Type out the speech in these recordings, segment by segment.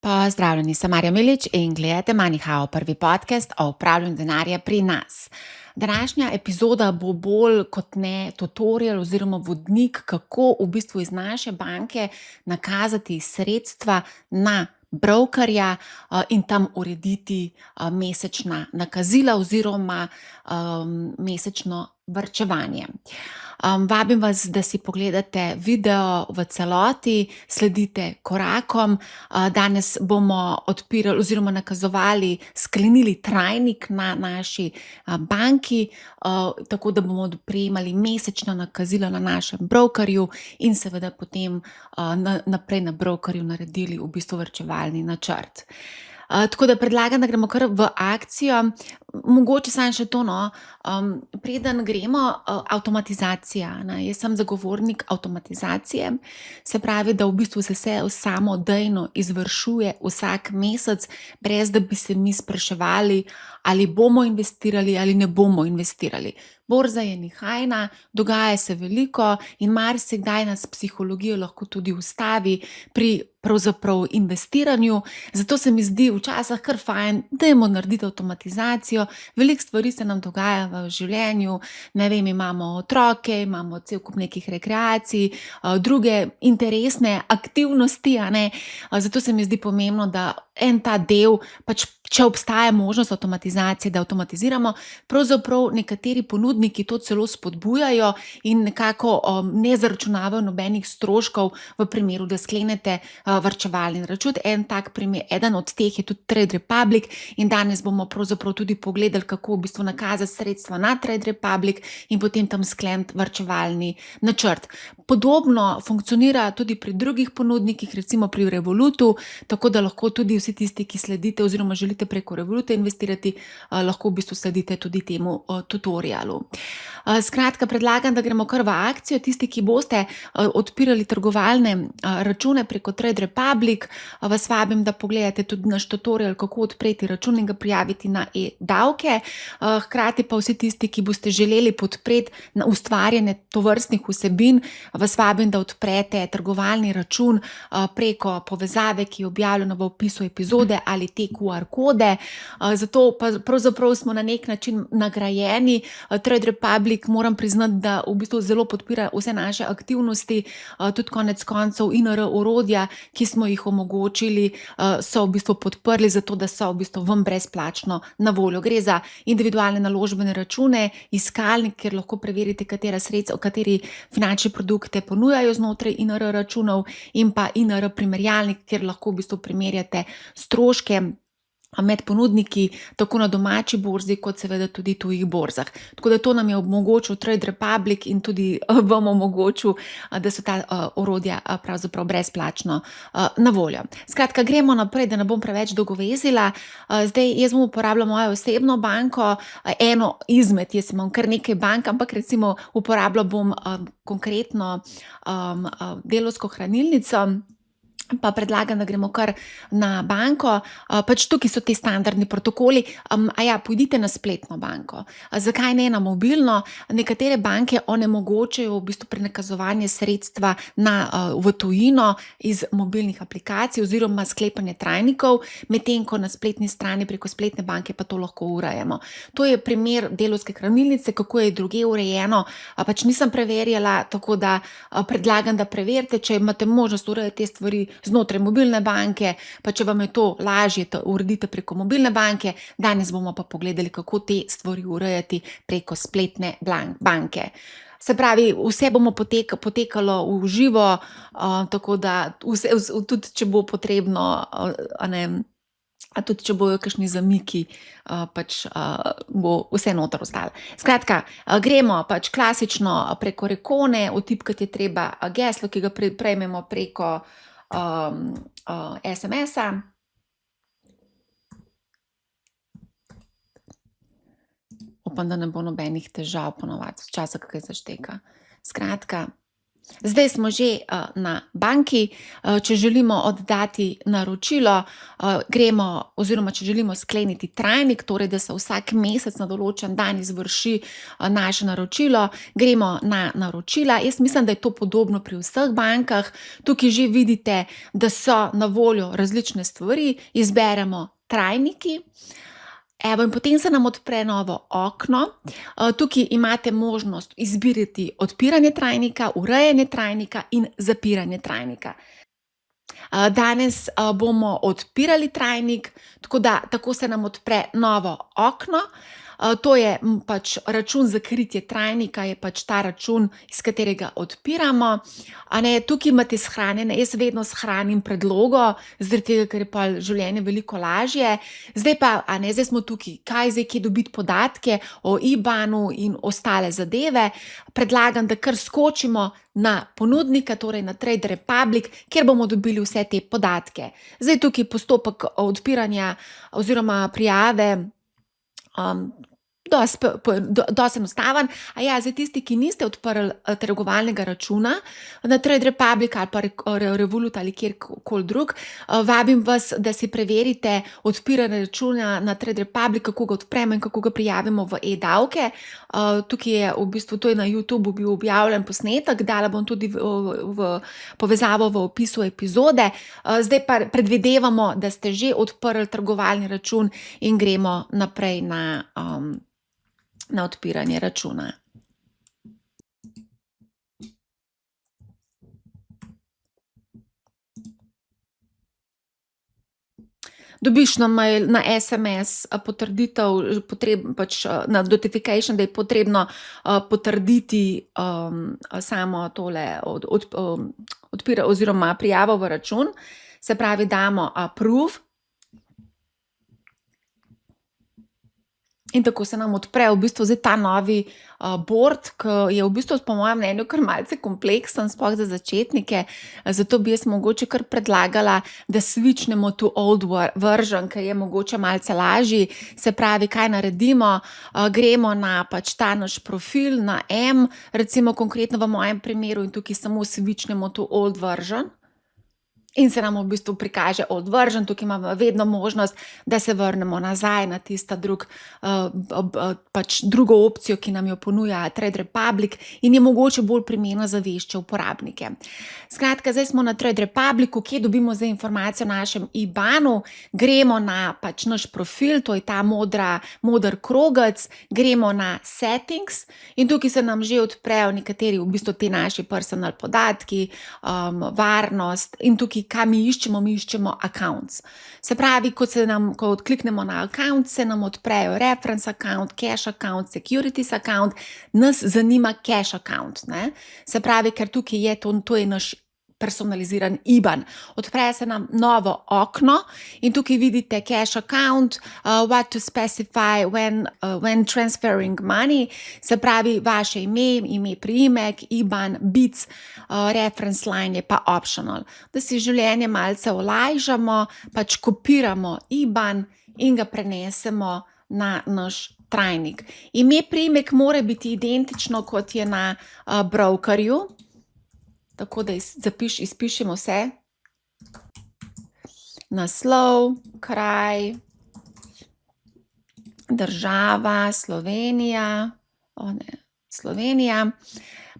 Pozdravljeni, sem Marja Milič in gledate MoneyHow, prvi podcast o upravljanju denarja pri nas. Današnja epizoda bo bolj kot ne tutorial oziroma vodnik, kako v bistvu iz naše banke nakazati sredstva na brokerja in tam urediti mesečna nakazila oziroma mesečno varčevanje. Vabim vas, da si pogledate video v celoti, sledite korakom. Danes bomo odpirali oziroma nakazovali, sklenili trajnik na naši banki, tako da bomo prejemali mesečna nakazila na našem brokerju in seveda potem naprej na brokerju naredili v bistvu varčevalni načrt. Tako da predlagam, da gremo kar v akcijo. Mogoče samo še to, preden gremo, avtomatizacija, Jaz sem zagovornik avtomatizacije, se pravi, da v bistvu se vse samodejno izvršuje vsak mesec, brez da bi se mi spraševali, ali bomo investirali ali ne bomo investirali. Borza je nihajna, dogaja se veliko in marsikdaj nas psihologija lahko tudi ustavi pri pravzaprav investiranju, zato se mi zdi včasih kar fajn, dajmo narediti avtomatizacijo. Veliko stvari se nam dogaja v življenju, ne vem, imamo otroke, imamo cel kup nekih rekreacij, druge interesne aktivnosti, Zato se mi zdi pomembno, da en ta del, pač če obstaja možnost avtomatizacije, da avtomatiziramo. Pravzaprav nekateri ponudniki to celo spodbujajo in nekako ne zaračunavajo nobenih stroškov v primeru, da sklenete varčevalni račun. En tak primer, eden od teh je tudi Trade Republic in danes bomo pravzaprav tudi pogledali, kako v bistvu nakazati sredstva na Trade Republic in potem tam skleniti varčevalni načrt. Podobno funkcionira tudi pri drugih ponudnikih, recimo pri Revolutu, tako da lahko tudi vsi tisti, ki sledite oziroma želite preko Revoluta investirati, lahko v bistvu sledite tudi temu tutorialu. Skratka, predlagam, da gremo kar v akcijo. Tisti, ki boste odpirali trgovalne račune preko Trade Republic, vas vabim, da pogledate tudi naš tutorial, kako odpreti račun in ga prijaviti na e-davke. Hkrati pa vsi tisti, ki boste želeli podpreti na ustvarjanje tovrstnih vsebin, vas vabim, da odprete trgovalni račun preko povezave, ki je objavljena v opisu epizode, ali te QR kode. Zato pa pravzaprav smo na nek način nagrajeni. Trade Republic, moram priznati, da v bistvu zelo podpira vse naše aktivnosti, tudi konec koncev INR orodja, ki smo jih omogočili, so v bistvu podprli, zato da so v bistvu vam brezplačno na voljo. Gre za individualne naložbene račune, iskalnik, kjer lahko preverite, katera sredstva, kateri finančne produkte ponujajo znotraj INR računov, in pa INR primerjalnik, kjer lahko v bistvu primerjate stroške med ponudniki, tako na domači borzi, kot seveda tudi tujih borzah. Tako da to nam je omogočil Trade Republic in tudi vam omogočil, da so ta orodja pravzaprav brezplačno na voljo. Skratka, gremo naprej, da ne bom preveč dolgovezila. Zdaj, jaz bom uporabljala mojo osebno banko, eno izmed, jaz imam kar nekaj bank, ampak recimo uporabljala bom konkretno Delavsko hranilnico. Pa predlagam, da gremo kar na banko. Pač tukaj so ti standardni protokoli. Pojdite na spletno banko. Zakaj ne na mobilno? Nekatere banke onemogočajo v bistvu prenakazovanje sredstva v tujino iz mobilnih aplikacij oziroma sklepanje trajnikov, medtem ko na spletni strani preko spletne banke pa to lahko urejamo. To je primer Delavske hranilnice, kako je drugje urejeno, pač nisem preverjala, tako da predlagam, da preverite, če imate možnost urejati te stvari znotraj mobilne banke, pa če vam je to lažje, to uredite preko mobilne banke. Danes bomo pa pogledali, kako te stvari urejati preko spletne banke. Se pravi, vse bomo potekalo v živo, tako da tudi če bo potrebno, tudi če bojo kakšni zamiki, pač bo vse noter ostalo. Skratka, gremo pač klasično preko Rekone, vtipkati je treba geslo, ki ga prejmemo preko SMS-a. Upam, da ne bo nobenih težav, ponavadi včasih kaj zašteka. Skratka, Zdaj smo že, na banki, če želimo oddati naročilo, gremo oziroma če želimo skleniti trajnik, torej da se vsak mesec na določen dan izvrši, naše naročilo, gremo na naročila. Jaz mislim, da je to podobno pri vseh bankah. Tukaj že vidite, da so na voljo različne stvari, izberemo trajniki. Evo, in potem se nam odpre novo okno. Tukaj imate možnost izbirati odpiranje trajnika, urejanje trajnika in zapiranje trajnika. Danes, bomo odpirali trajnik, tako se nam odpre novo okno. To je, pač račun za kritje trajnika, je pač ta račun, iz katerega odpiramo. A ne, tukaj imate shranjene, jaz vedno shranim predlogo, zaradi tega, ker je pol življenje veliko lažje. Zdaj pa, a ne, zdaj smo tukaj, kaj zdaj, kje dobiti podatke o IBAN-u in ostale zadeve. Predlagam, da kar skočimo na ponudnika, torej na Trade Republic, kjer bomo dobili vse te podatke. Zdaj tukaj postopek odpiranja oziroma prijave, dosti enostaven. Zdaj tisti, ki niste odprli, trgovalnega računa na Trade Republic ali pa Revolut ali kjerkoli drug, vabim vas, da si preverite odpiranje računa na Trade Republic, kako ga odpremo in kako ga prijavimo v e-davke. Tukaj je v bistvu, to je na YouTubu bil objavljen posnetek, dala bom tudi v povezavo v opisu epizode. Zdaj pa predvidevamo, da ste že odprli trgovalni račun in gremo naprej na odpiranje računa. Dobiš na mail, na SMS, potrditev, pač, na notification, da je potrebno, potrditi, samo tole oziroma prijavo v račun. Se pravi, damo approve. In tako se nam odpre v bistvu zdaj ta novi, board, ki je v bistvu po mojem mnenju kar malce kompleksen, sploh za začetnike. Zato bi jaz mogoče kar predlagala, da switchnemo to old version, ki je mogoče malce lažji. Se pravi, kaj naredimo? Gremo na pač ta naš profil, na M, recimo konkretno v mojem primeru, in tukaj samo switchnemo to old version. In se nam v bistvu prikaže old version, tukaj imamo vedno možnost, da se vrnemo nazaj na tista pač drugo opcijo, ki nam jo ponuja Trade Republic in je mogoče bolj primerna za vešče uporabnike. Skratka, zdaj smo na Trade Republicu, kje dobimo zdaj informacije o našem IBAN-u. Gremo na pač naš profil, to je ta moder krogec, gremo na settings in tukaj se nam že odprejo nekateri v bistvu ti naši personal podatki, varnost in tukaj, kaj mi iščemo accounts. Se pravi, ko odkliknemo na account, se nam odprejo reference account, cash account, securities account. Nas zanima cash account, ne. Se pravi, ker tukaj je to je naš personaliziran IBAN. Odpre se nam novo okno in tukaj vidite cash account, what to specify when transferring money. Se pravi, vaše ime, priimek, IBAN, BIC, reference line je pa optional. Da si življenje malce olajšamo, pač kopiramo IBAN in ga prenesemo na naš trajnik. Ime, priimek mora biti identično, kot je na, brokerju. Tako da izpišemo vse. Naslov, kraj, država, Slovenija, Slovenija.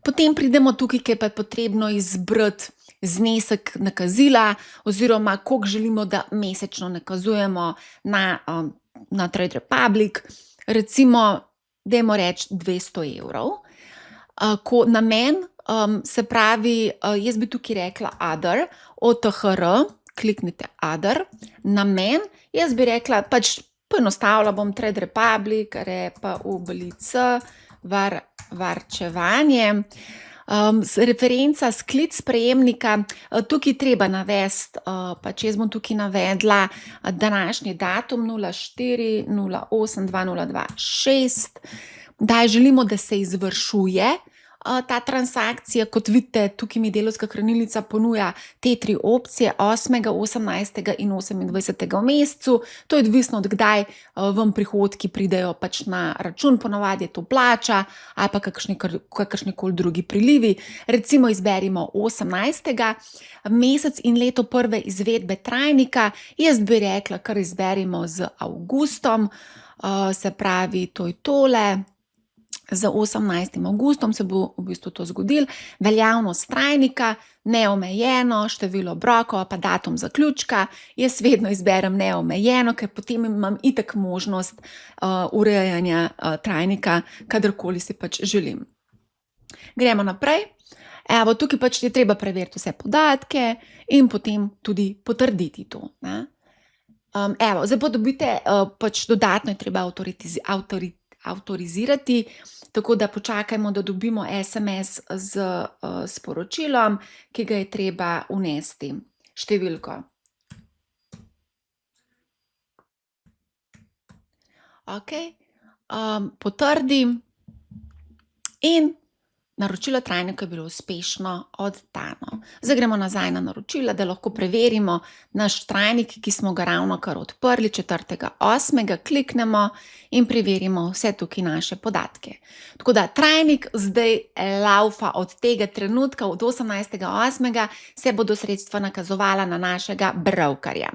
Potem pridemo tukaj, kjer pa je potrebno izbrati znesek nakazila oziroma koliko želimo, da mesečno nakazujemo na Trade Republic. Recimo, dajmo reči 200 evrov. Namen, se pravi, jaz bi tukaj rekla other, OTHR, kliknite other. Namen, jaz bi rekla, pač poenostavila bom Trade Republic, REPUBLIC, varčevanje. Referenca, sklic prejemnika, tukaj treba navesti, pač jaz bom tukaj navedla današnji datum 04.08.2026. Kdaj želimo, da se izvršuje ta transakcija. Kot vidite, tukaj mi Delavska hranilnica ponuja te 3 opcije, 8., 18. in 28. v mesecu. To je odvisno od kdaj, vam prihodki pridejo pač na račun, po navadi je to plača ali pa kakršnikoli drugi prilivi. Recimo izberimo 18. mesec in leto prve izvedbe trajnika. Jaz bi rekla, kar izberimo z avgustom, se pravi, to je tole. Z 18. avgustom se bo v bistvu to zgodilo. Veljavnost trajnika, neomejeno, število obrokov pa datum zaključka. Jaz vedno izberem neomejeno, ker potem imam itak možnost, urejanja, trajnika, kadarkoli si pač želim. Gremo naprej. Evo, tukaj pač je treba preveriti vse podatke in potem tudi potrditi to, ne. Evo, zdaj pa dobite, pač dodatno je treba avtorizirati, tako da počakajmo, da dobimo SMS z, sporočilom, ki ga je treba vnesti, številko. Okej, potrdim in naročilo trajnika je bilo uspešno oddano. Zdaj gremo nazaj na naročila, da lahko preverimo naš trajnik, ki smo ga ravnokar odprli, 4. 8., kliknemo in preverimo vse tukaj naše podatke. Tako da trajnik zdaj lavfa od tega trenutka, od 18. 8. se bodo sredstva nakazovala na našega brokerja.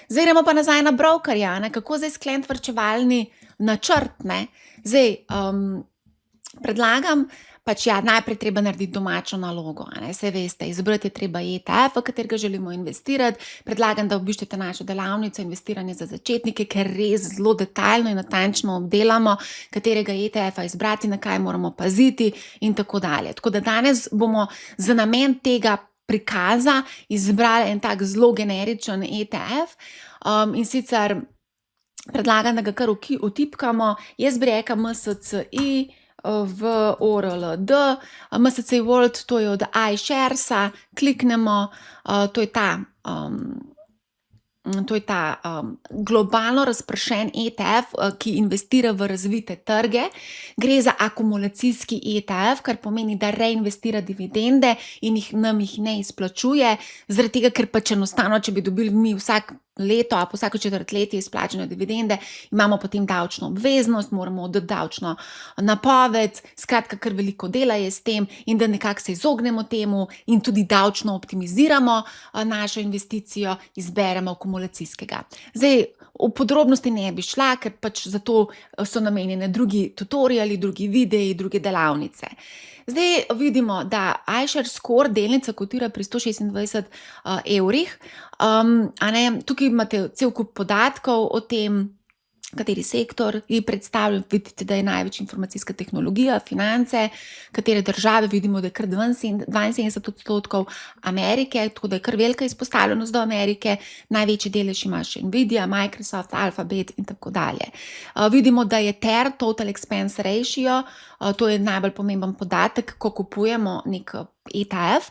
Zdaj gremo pa nazaj na brokerja, ne, kako zdaj skleniti varčevalni načrt, ne. Zdaj, predlagam, pač ja, najprej treba narediti domačo nalogo, a ne, saj veste, izbrati je treba ETF, v katerega želimo investirati. Predlagam, da obiščete našo delavnico Investiranje za začetnike, ker res zelo detajlno in natančno obdelamo, katerega ETF-a izbrati, na kaj moramo paziti in tako dalje. Tako da danes bomo za namen tega prikaza izbrali en tak zelo generičen ETF, in sicer predlagam, da ga kar vtipkamo. Jaz bi rekla MSCI WORLD, MSCI World, to je od iSharesa, kliknemo, to je ta, globalno razpršen ETF, ki investira v razvite trge. Gre za akumulacijski ETF, kar pomeni, da reinvestira dividende in nam jih ne izplačuje, zaradi tega, ker pač enostavno, če bi dobili mi vsako leto ali pa vsako četrtletje izplačane dividende, imamo potem davčno obveznost, moramo oddati davčno napoved, skratka, kar veliko dela je s tem, in da nekako se izognemo temu in tudi davčno optimiziramo, našo investicijo, izberemo akumulacijskega. Zdaj, v podrobnosti ne bi šla, ker pač za to so namenjene drugi tutoriali, drugi videi, druge delavnice. Zdaj vidimo, da iShares Core delnica kotira pri 126 evrih, a ne, tukaj imate cel kup podatkov o tem, kateri sektor je predstavljen. Vidite, da je največ informacijska tehnologija, finance, katere države, vidimo, da je kar 72% Amerike, tako da je kar velika izpostavljenost do Amerike. Največji delež ima še Nvidia, Microsoft, Alphabet in tako dalje. Vidimo, da je TER, Total Expense Ratio, to je najbolj pomemben podatek, ko kupujemo neki ETF,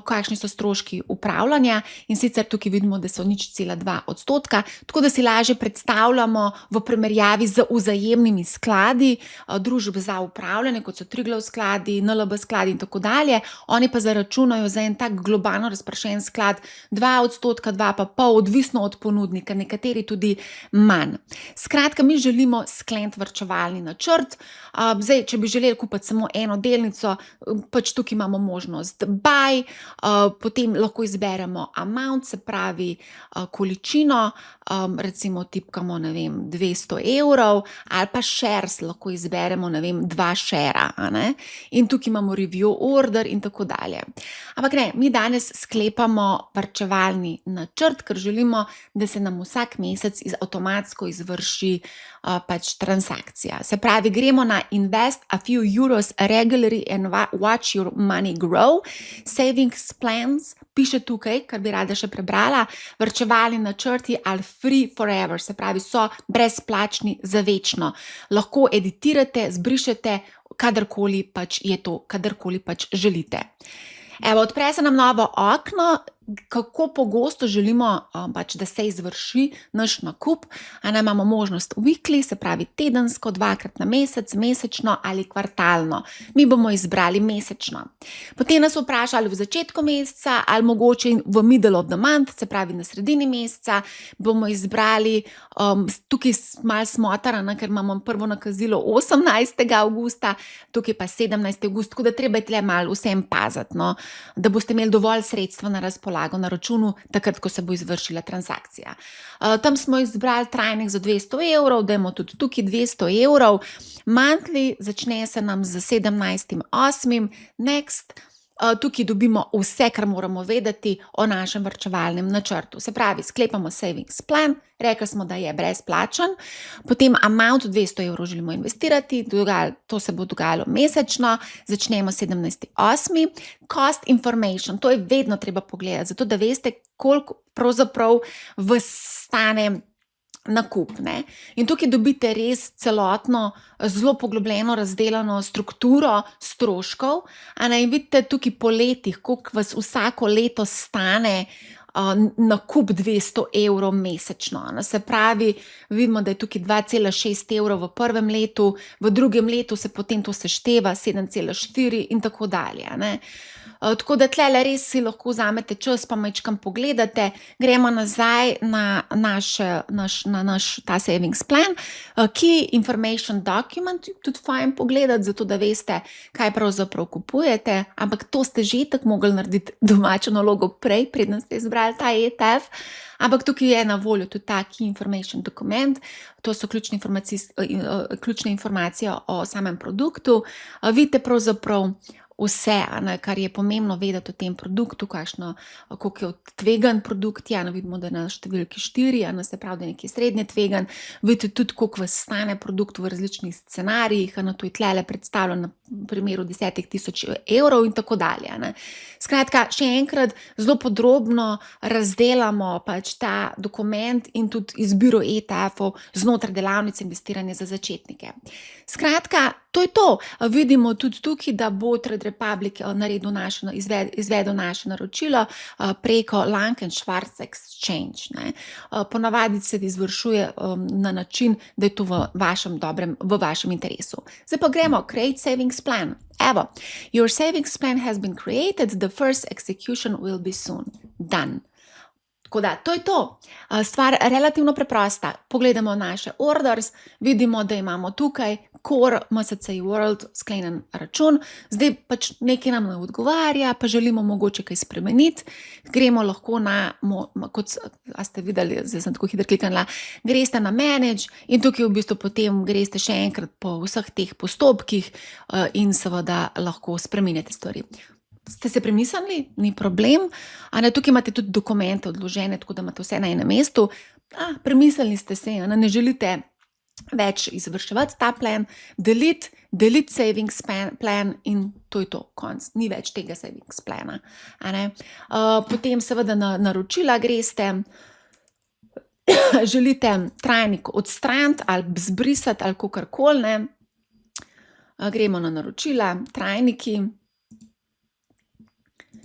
kakšni so stroški upravljanja, in sicer tukaj vidimo, da so 0,2%, tako da si lažje predstavljamo v primerjavi z vzajemnimi skladi, družb za upravljanje, kot so Triglav skladi, NLB skladi in tako dalje. Oni pa zaračunajo za en tak globalno razpršen sklad 2%, 2,5%, odvisno od ponudnika, nekateri tudi manj. Skratka, mi želimo skleniti varčevalni načrt. Zdaj, če bi želeli kupiti samo eno delnico, pač tukaj imamo možnost buy, potem lahko izberemo amount, se pravi, količino, recimo tipkamo, ne vem, 200 evrov, ali pa shares, lahko izberemo, ne vem, 2 share-a, a ne. In tukaj imamo review order in tako dalje. Ampak ne, mi danes sklepamo varčevalni načrt, ker želimo, da se nam vsak mesec avtomatsko izvrši, pač transakcija. Se pravi, gremo na invest a few euros regularly and watch your money grow. Savings plans, piše tukaj, kar bi rada še prebrala. Varčevalni načrti are free forever, se pravi, so brezplačni za večno. Lahko editirate, zbrišete, kadarkoli pač je to, kadarkoli pač želite. Evo, odpre se nam novo okno, kako pogosto želimo, pač, da se izvrši naš nakup, imamo možnost weekly, se pravi tedensko, dvakrat na mesec, mesečno ali kvartalno. Mi bomo izbrali mesečno. Potem nas vpraša, ali v začetku meseca ali mogoče v middle of the month, se pravi na sredini meseca, bomo izbrali, tukaj malo smotra, ker imamo prvo nakazilo 18. avgusta, tukaj pa 17. avgust, tako da treba je tule malo vsem paziti, no, da boste imeli dovolj sredstva na razpolago na računu, takrat, ko se bo izvršila transakcija. Tam smo izbrali trajnik za 200 evrov, dajmo tudi tukaj 200 evrov. Monthly začne se nam z 17.8. Next. Tukaj dobimo vse, kar moramo vedeti o našem varčevalnem načrtu. Se pravi, sklepamo savings plan, rekli smo, da je brezplačen, potem amount 200 evrov želimo investirati, to se bo dogajalo mesečno, začnemo 17.8. Cost information, to je vedno treba pogledati, zato da veste, koliko pravzaprav vas stane nakup, ne. In tukaj dobite res celotno, zelo poglobljeno razdelano strukturo stroškov, in vidite tukaj po letih, koliko vas vsako leto stane, nakup 200 evrov mesečno, se pravi, vidimo, da je tukaj 2,6 evrov v prvem letu, v drugem letu se potem to sešteva, 7,4 in tako dalje, ne. Tako da tulele res si lahko vzamete čas pa majčkeno pogledate. Gremo nazaj na naš ta savings plan. Key information document, tudi fajn pogledati, zato da veste, kaj pravzaprav kupujete, ampak to ste že itak mogli narediti domačo nalogo prej, preden ste izbrali ta ETF. Ampak tukaj je na voljo tudi ta key information dokument, to so ključne informacije o samem produktu. Vidite pravzaprav vse, kar je pomembno vedeti o tem produktu, koliko je tvegan produkt, vidimo, da je na številki 4, se pravi, da je nekaj srednje tvegan. Vidite tudi, koliko vas stane produkt v različnih scenarijih, to je tulele predstavljeno na primeru 10.000 evrov in tako dalje, Skratka, še enkrat, zelo podrobno razdelamo pač ta dokument in tudi izbiro ETF-ov znotraj delavnice investiranja za začetnike. Skratka, to je to. Vidimo tudi tukaj, da bo Trade Republic izvedel naše naročilo preko Lang & Schwarz Exchange, ne. Ponavadi se izvršuje na način, da je to v vašem interesu. Zdaj pa gremo, create savings plan. Evo, your savings plan has been created, the first execution will be soon. Done. Tako da, to je to. Stvar relativno preprosta. Pogledamo naše orders, vidimo, da imamo tukaj Core MSCI World sklenjen račun. Zdaj pač nekaj nam ne odgovarja, pa želimo mogoče kaj spremeniti. Gremo lahko a ste videli, zdaj sem tako hitro kliknila, greste na Manage in tukaj v bistvu potem greste še enkrat po vseh teh postopkih in seveda lahko spreminjate stvari. Ste se premislili? Ni problem. Tukaj imate tudi dokumente odložene, tako da imate vse na enem mestu. Premislili ste se, ne želite več izvrševati ta plan, delete savings plan in to je to, konc. Ni več tega savings plana, Potem seveda na naročila greste, želite trajnik odstraniti ali zbrisati ali kakorkoli, ne. Gremo na naročila, trajniki.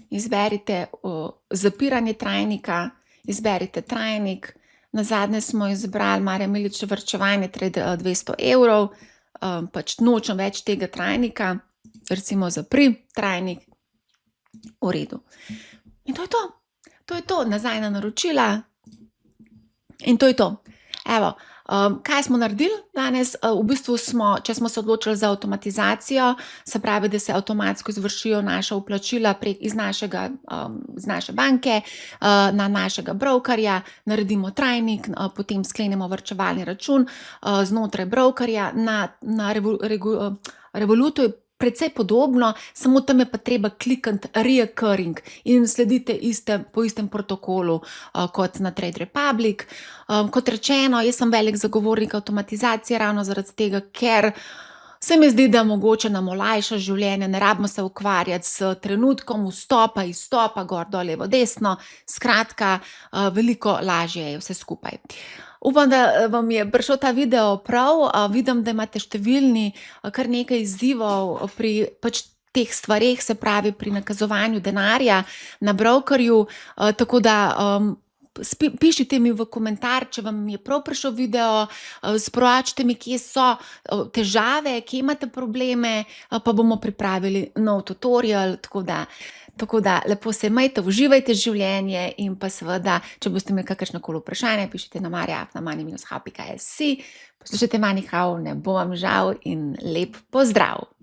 Izberite zapiranje trajnika, izberite trajnik, nazadnje smo izbrali Marja Milič varčevanje 200 evrov, pač nočem več tega trajnika, recimo zapri trajnik, v redu. In to je to. To je to, nazaj na naročila in to je to. Evo, kaj smo naredili danes? V bistvu če smo se odločili za avtomatizacijo, se pravi, da se avtomatsko izvršijo naša vplačila iz naše banke, na našega brokerja, naredimo trajnik, potem sklenemo varčevalni račun znotraj brokerja, na Revolutu je precej podobno, samo tam je pa treba klikniti recurring in sledite po istem protokolu kot na Trade Republic. Kot rečeno, jaz sem velik zagovornik avtomatizacije ravno zaradi tega, ker se mi zdi, da mogoče nam olajša življenje, ne rabimo se ukvarjati s trenutkom vstopa, izstopa, gor, dol, levo, desno, skratka, veliko lažje je vse skupaj. Upam, da vam je prišel ta video prav, vidim, da imate številni kar nekaj izzivov pri pač teh stvareh, se pravi pri nakazovanju denarja na brokerju, tako da, pišite mi v komentar, če vam je prav prišel video, sporočite mi, kje so, težave, kje imate probleme, pa bomo pripravili nov tutorial, tako da lepo se imejte, uživajte življenje in pa seveda, če boste imeli kakršnokoli vprašanje, pišite na marja@money-hub.si. Poslušajte Money How, ne bo vam žal in lep pozdrav!